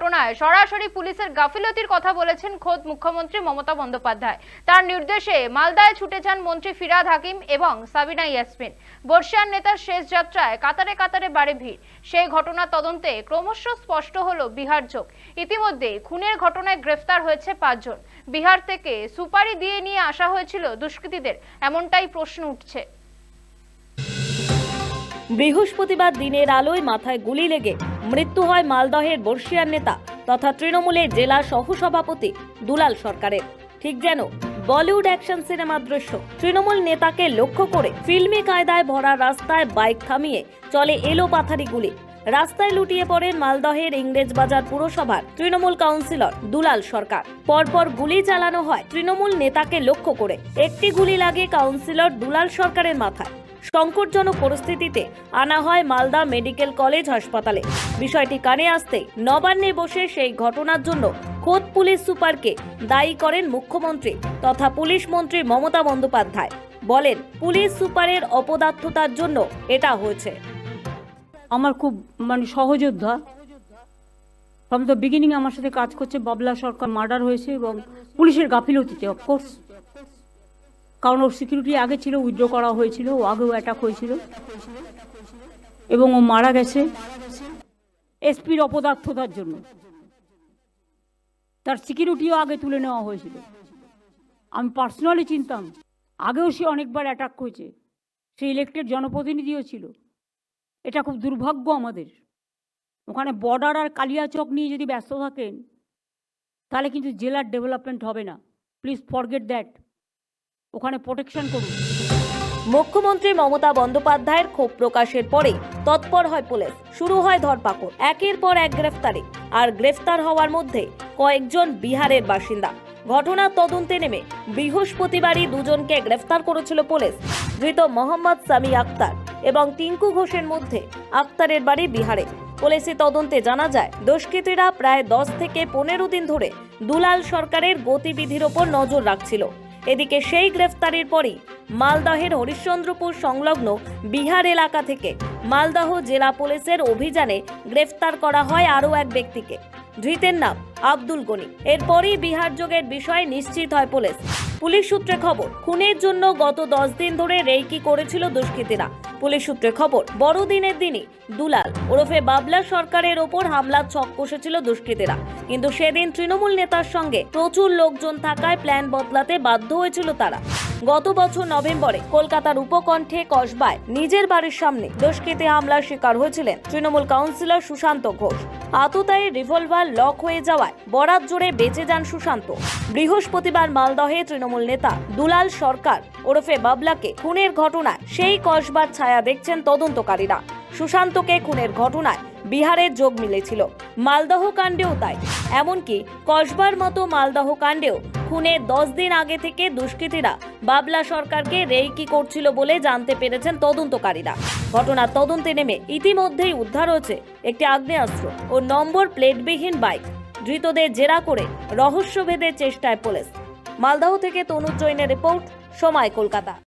ঘটনায় সরাসরি পুলিশের গাফিলতির কথা বলেছেন খোদ মুখ্যমন্ত্রী মমতা বন্দ্যোপাধ্যায়। তার নির্দেশে মালদায় ছুটে যান মন্ত্রী ফিরহাদ হাকিম এবং সাবিনা ইয়াসমিন। বর্ষিয়ান নেতার শেষ যাত্রায় কাতারে কাতারে বাড়ে ভিড়। সেই ঘটনা তদন্তে ক্রমশ স্পষ্ট হলো বিহার যোগ। ইতিমধ্যে খুনের ঘটনায় গ্রেফতার হয়েছে 5 জন। বিহার থেকে সুপারি দিয়ে নিয়ে আসা হয়েছিল দুষ্কৃতীদের, এমনটাই প্রশ্ন উঠছে। বৃহস্পতিবার দিনের আলোয় মাথায় গুলি লেগে মৃত্যু হয় মালদহের বর্ষিয়ান নেতা তথা তৃণমূলের জেলা সহসভাপতি দুলাল সরকারের। ঠিক যেন বলিউড অ্যাকশন সিনেমার দৃশ্য। তৃণমূল নেতাকে লক্ষ্য করে ফিল্মি কায়দায় ভরা রাস্তায় বাইক থামিয়ে চলে এলোপাথারি গুলি। রাস্তায় লুটিয়ে পড়েন মালদহের ইংরেজবাজার পুরসভার তৃণমূল কাউন্সিলর দুলাল সরকার। পরপর গুলি চালানো হয় তৃণমূল নেতাকে লক্ষ্য করে। একটি গুলি লাগে কাউন্সিলর দুলাল সরকারের মাথায়। সংকটজনক পরিস্থিতিতে আনা হয় মালদা মেডিকেল কলেজ হাসপাতালে। বিষয়টি কানে আসতেই নবান্নে বসে সেই ঘটনার জন্য খোদ পুলিশ সুপারকে দায়ী করেন মুখ্যমন্ত্রী তথা পুলিশ মন্ত্রী মমতা বন্দ্যোপাধ্যায়। বলেন, পুলিশ সুপারের অপদার্থতার জন্য এটা হয়েছে। আমার খুব সহযোদ্ধা, ফ্রম দ্য বিগিনিং আমার সাথে কাজ করছে। বাবলা সরকার মার্ডার হয়েছে এবং পুলিশের গাফিলতিতে, অফকোর্স, কারণ ওর সিকিউরিটি আগে ছিল, উইথড্র করা হয়েছিল, ও আগেও অ্যাটাক হয়েছিল এবং ও মারা গেছে এসপির অপদার্থতার জন্য। তার সিকিউরিটিও আগে তুলে নেওয়া হয়েছিল। আমি পার্সোনালি চিনতাম, আগেও সে অনেকবার অ্যাটাক করেছে, সে ইলেক্টেড জনপ্রতিনিধিও ছিল। এটা খুব দুর্ভাগ্য আমাদের। ওখানে বর্ডার আর কালিয়াচক নিয়ে যদি ব্যস্ত থাকেন তাহলে কিন্তু জেলার ডেভেলপমেন্ট হবে না। Please forget that. ওখানে প্রোটেকশন করুন। মুখ্যমন্ত্রী মমতা বন্দ্যোপাধ্যায়ের ক্ষোভ প্রকাশের পরেই তৎপর হয় পুলিশ। শুরু হয় ধরপাকড়, একের পর এক গ্রেফতারি। আর গ্রেফতার হওয়ার মধ্যে কয়েকজন বিহারের বাসিন্দা। ঘটনার তদন্তে নেমে বৃহস্পতিবারই 2 জনকে গ্রেফতার করেছিল পুলিশ। ধৃত মোহাম্মদ সামি আক্তার এবং টিঙ্কু ঘোষের মধ্যে আক্তারের বাড়ি বিহারে। পুলিশি তদন্তে জানা যায়, দুষ্কৃতীরা প্রায় 10 থেকে 15 দিন ধরে দুলাল সরকারের গতিবিধির ওপর নজর রাখছিল। এদিকে সেই গ্রেফতারির পরই মালদহের হরিশ্চন্দ্রপুর সংলগ্ন বিহার এলাকা থেকে মালদহ জেলা পুলিশের অভিযানে গ্রেফতার করা হয় আরও এক ব্যক্তিকে। ধৃতের নাম আব্দুল গনি। এরপরই বিহার যোগের বিষয় নিশ্চিত হয় পুলিশ। পুলিশ সূত্রে খবর, খুনের জন্য গত 10 দিন ধরে রেকি করেছিল দুষ্কৃতীরা। পুলিশ সূত্রে খবর, বড়দিনের দিনই দুলাল ওরফে বাবলা সরকারের ওপর হামলার ছক কষেছিল দুষ্কৃতীরা। কিন্তু সেদিন তৃণমূল নেতার সঙ্গে প্রচুর লোকজন থাকায় প্ল্যান বদলাতে বাধ্য হয়েছিল তারা। গত বছর নভেম্বরে কলকাতার উপকণ্ঠে কসবায় নিজের বাড়ির সামনে দুষ্কৃতী হামলার শিকার হয়েছিলেন তৃণমূল কাউন্সিলর সুশান্ত ঘোষ। আততায়ী রিভলভার লক হয়ে যাওয়ায় বরাত জোরে বেঁচে যান সুশান্ত। বৃহস্পতিবার মালদহে তৃণমূল নেতা দুলাল সরকার ওরফে বাবলাকে খুনের ঘটনায় সেই কসবার ছায়া দেখছেন তদন্তকারীরা। সুশান্তকে খুনের ঘটনায় বিহারের যোগ মিলেছিল। মালদহ কাণ্ডেও তাই। এমনকি কসবার মতো মালদহ কাণ্ডেও খুনের 10 দিন আগে থেকে দুষ্কৃতীরা বাবলা সরকারকে রেকি করছিল বলে জানতে পেরেছেন তদন্তকারীরা। ঘটনার তদন্তে নেমে ইতিমধ্যেই উদ্ধার হয়েছে একটি আগ্নেয়াস্ত্র ও নম্বর প্লেটবিহীন বাইক। ধৃতদের জেরা করে রহস্যভেদের চেষ্টায় পুলিশ। মালদহ থেকে তনুজ জৈনের রিপোর্ট, সময়, কলকাতা।